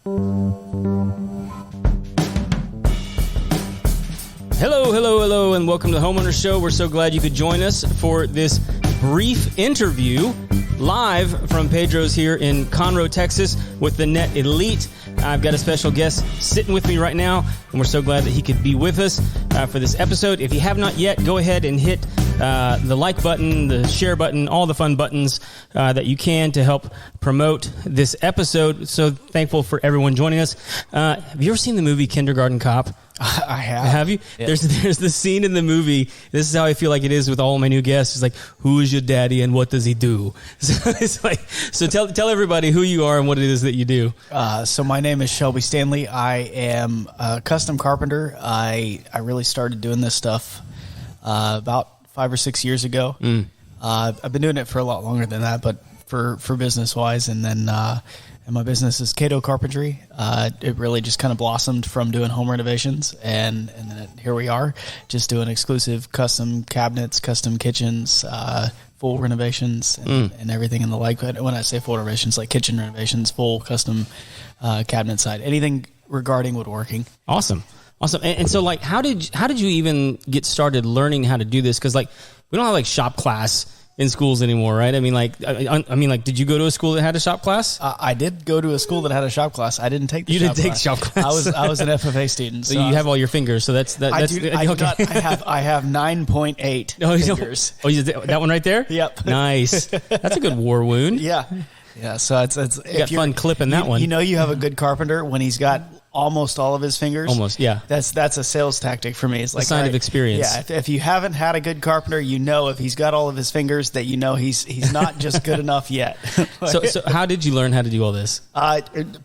Hello, and welcome to the Homeowner Show. We're so glad you could join us for this brief interview live from Pedro's here in Conroe, Texas with the Net Elite. I've got a special guest sitting with me right now, and we're so glad that he could be with us for this episode. If you have not yet, go ahead and hit the like button, the share button, all the fun buttons that you can to help promote this episode. So thankful for everyone joining us. Have you ever seen the movie Kindergarten Cop? I have. Have you? Yeah. There's this scene in the movie. This is how I feel like it is with all my new guests. It's like, who is your daddy and what does he do? So it's like, so tell everybody who you are and what it is that you do. So my name is Shelby Standley. I am a custom carpenter. I really started doing this stuff about 5 or 6 years ago. I've been doing it for a lot longer than that, but for business wise, and then and my business is Cadeau Carpentry. It really just kind of blossomed from doing home renovations, and then here we are, just doing exclusive custom cabinets, custom kitchens, full renovations, and everything in the like. When I say full renovations, like kitchen renovations, full custom cabinet side, anything regarding woodworking. Awesome. And so, like, how did you even get started learning how to do this? Because, like, we don't have like shop class in schools anymore, right? I mean, did you go to a school that had a shop class? I did go to a school that had a shop class. I didn't take the shop class. You didn't take shop class. I was an FFA student. So you have all your fingers. So that's okay. I have 9.8 fingers. Oh, that one right there? Yep. Nice. That's a good war wound. Yeah. So it's you got fun clipping that one. You know, you have a good carpenter when he's got almost all of his fingers. Almost, yeah. That's a sales tactic for me. It's like a sign of experience. Yeah, if you haven't had a good carpenter, you know, if he's got all of his fingers, that you know he's not just good enough yet. So how did you learn how to do all this?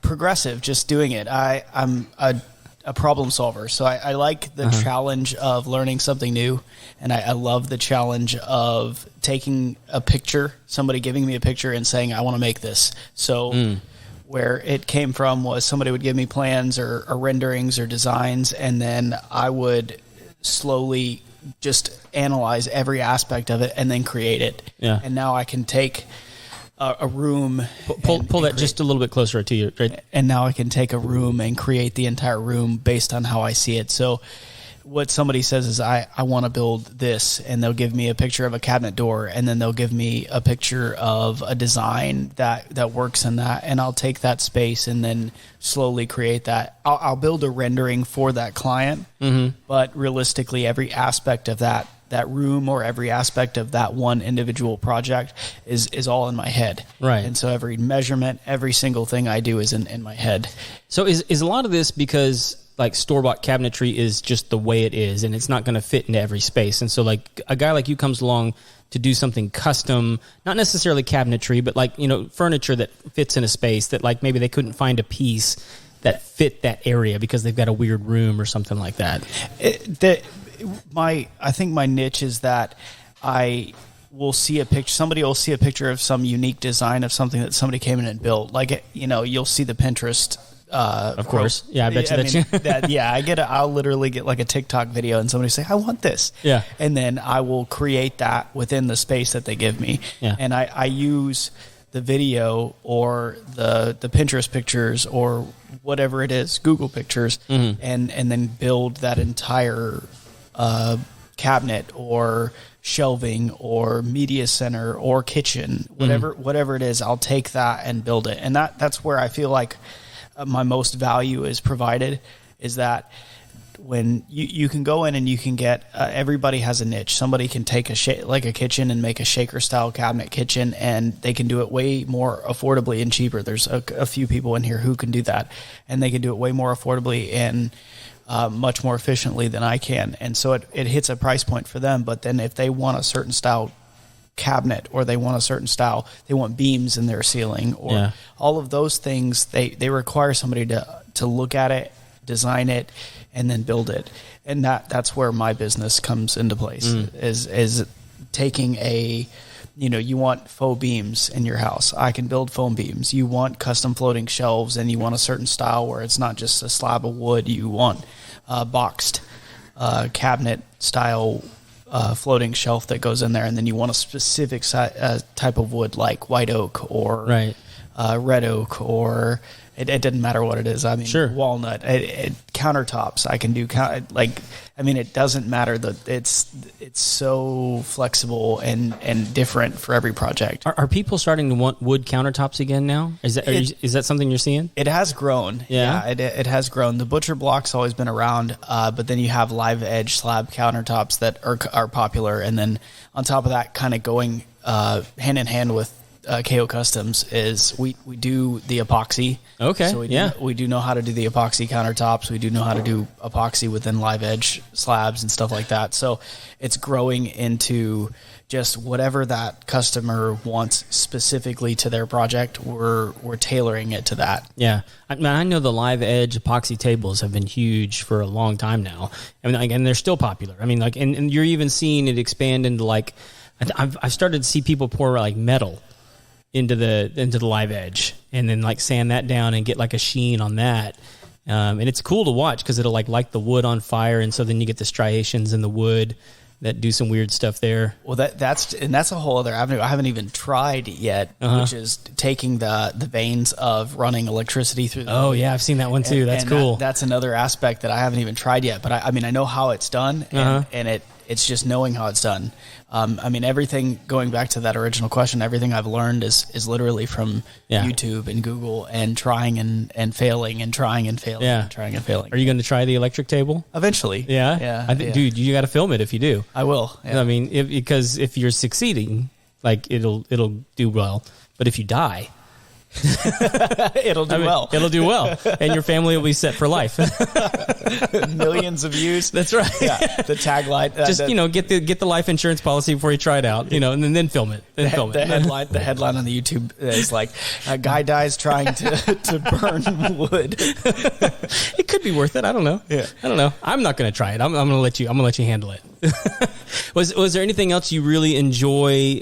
Progressive, just doing it. I'm a problem solver, so I like the challenge of learning something new, and I love the challenge of taking a picture, somebody giving me a picture and saying, I want to make this. So where it came from was somebody would give me plans or renderings or designs, and then I would slowly just analyze every aspect of it and then create it. Yeah. And now I can take a room. Pull that just a little bit closer to you. Right? And now I can take a room and create the entire room based on how I see it. So what somebody says is, I want to build this, and they'll give me a picture of a cabinet door, and then they'll give me a picture of a design that works in that, and I'll take that space and then slowly create that. I'll build a rendering for that client, but realistically, every aspect of that room or every aspect of that one individual project is all in my head. Right. And so every measurement, every single thing I do is in my head. So is a lot of this because like store-bought cabinetry is just the way it is, and it's not going to fit into every space. And so like a guy like you comes along to do something custom, not necessarily cabinetry, but like, you know, furniture that fits in a space that like maybe they couldn't find a piece that fit that area because they've got a weird room or something like that. I think my niche is that I will see a picture. Somebody will see a picture of some unique design of something that somebody came in and built. Like, you know, you'll see the Pinterest. Of course. Yeah, I bet you I'll literally get like a TikTok video and somebody say, I want this. Yeah. And then I will create that within the space that they give me. Yeah. And I use the video or the Pinterest pictures or whatever it is, Google pictures, and then build that entire cabinet or shelving or media center or kitchen, whatever it is. I'll take that and build it. And that's where I feel like my most value is provided, is that when you can go in and you can get everybody has a niche. Somebody can take like a kitchen and make a shaker style cabinet kitchen, and they can do it way more affordably and cheaper. There's a few people in here who can do that, and they can do it way more affordably and much more efficiently than I can. And so it hits a price point for them. But then if they want a certain style cabinet, or they want a certain style, they want beams in their ceiling, or all of those things, they require somebody to look at it, design it, and then build it. And that's where my business comes into place, is taking you want faux beams in your house. I can build foam beams. You want custom floating shelves, and you want a certain style where it's not just a slab of wood. You want boxed cabinet style floating shelf that goes in there, and then you want a specific type of wood like white oak or red oak, or It doesn't matter what it is. I mean, Sure. walnut, countertops. I can do it doesn't matter that it's so flexible and different for every project. Are people starting to want wood countertops again now? Is that something you're seeing? It has grown. Yeah? It has grown. The butcher block's always been around, but then you have live edge slab countertops that are popular, and then on top of that, kind of going hand in hand with Cadeau Customs is we do the epoxy. Okay. So we do know how to do the epoxy countertops. We do know how to do epoxy within live edge slabs and stuff like that. So it's growing into just whatever that customer wants specifically to their project. We're tailoring it to that. Yeah. I know the live edge epoxy tables have been huge for a long time now. I mean, and they're still popular. I mean, and you're even seeing it expand into I've started to see people pour metal into the live edge and then sand that down and get a sheen on that. And it's cool to watch because it'll light the wood on fire. And so then you get the striations in the wood that do some weird stuff there. Well, that's a whole other avenue I haven't even tried yet, which is taking the veins of running electricity through the wood. Yeah, I've seen that one too. That's cool. That's another aspect that I haven't even tried yet, but I mean, I know how it's done, and it's just knowing how it's done. I mean, everything, going back to that original question, everything I've learned is literally from YouTube and Google and trying and failing and trying and failing and trying and failing. Are you going to try the electric table? Eventually. Yeah? Yeah. Dude, you got to film it if you do. I will. Yeah. I mean, because if you're succeeding, it'll do well. But if you die... It'll do well. It'll do well, and your family will be set for life. Millions of views. That's right. Yeah, the tagline. Just get the life insurance policy before you try it out. And then film it. The headline on the YouTube is a guy dies trying to burn wood. It could be worth it. I don't know. Yeah. I don't know. I'm not going to try it. I'm going to let you handle it. Was there anything else you really enjoy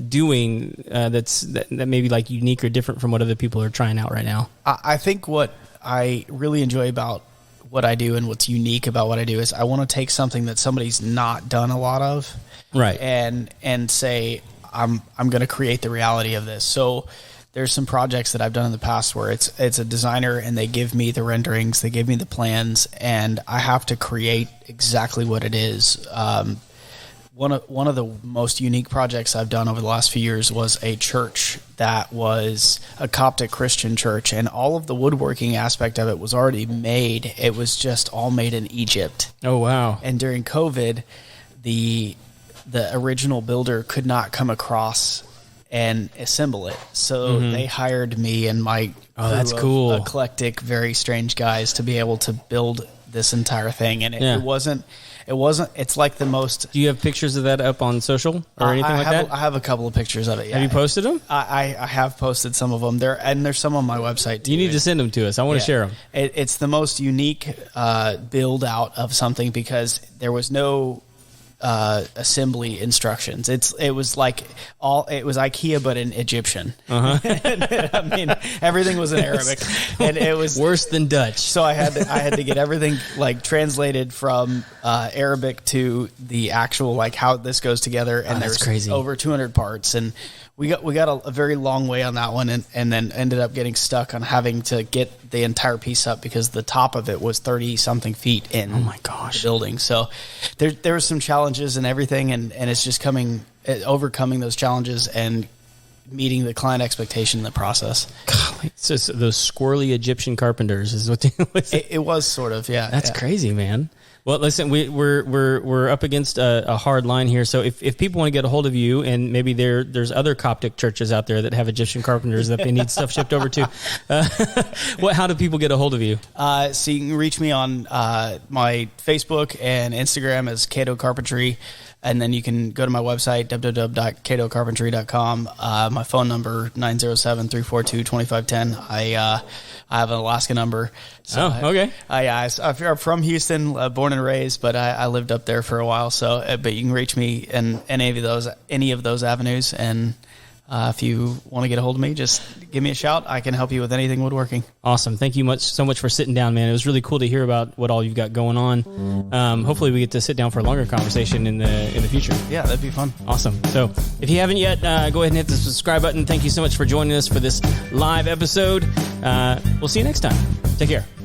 doing that maybe unique or different from what other people are trying out right now? I think what I really enjoy about what I do and what's unique about what I do is I want to take something that somebody's not done a lot of, right, and say I'm going to create the reality of this. So there's some projects that I've done in the past where it's a designer and they give me the renderings, they give me the plans, and I have to create exactly what it is. One of the most unique projects I've done over the last few years was a church that was a Coptic Christian church, and all of the woodworking aspect of it was already made. It was just all made in Egypt. Oh, wow. And during COVID, the original builder could not come across and assemble it. So they hired me and my that's cool, eclectic, very strange guys to be able to build this entire thing. And it wasn't, it's like the most... Do you have pictures of that up on social or anything that? I have a couple of pictures of it, yeah. Have you posted them? I have posted some of them. There's some on my website too. You need to send them to us. I want to share them. It's the most unique build out of something because there was no assembly instructions. It was IKEA but in Egyptian. I mean, everything was in Arabic, and it was worse than Dutch. So I had to get everything translated from Arabic to the actual how this goes together. And there's crazy. Over 200 parts, and we got a very long way on that one, and then ended up getting stuck on having to get the entire piece up because the top of it was 30 something feet in. Oh my gosh, the building. So there were some challenges and everything, and it's just overcoming those challenges and meeting the client expectation in the process. God, so those squirrely Egyptian carpenters is what it was sort of, yeah. That's crazy, man. Well, listen, we're up against a hard line here. So if people want to get a hold of you, and maybe there's other Coptic churches out there that have Egyptian carpenters that they need stuff shipped over to, how do people get a hold of you? So you can reach me on my Facebook and Instagram as Cadeau Carpentry. And then you can go to my website, www.cadeaucarpentry.com. My phone number, 907-342-2510. I have an Alaska number. So okay. I'm from Houston, born and raised, but I lived up there for a while. So, but you can reach me in any of those avenues, and If you want to get a hold of me, just give me a shout. I can help you with anything woodworking. Awesome. Thank you so much for sitting down, man. It was really cool to hear about what all you've got going on. Hopefully we get to sit down for a longer conversation in the future. Yeah, that'd be fun. Awesome. So if you haven't yet, go ahead and hit the subscribe button. Thank you so much for joining us for this live episode. We'll see you next time. Take care.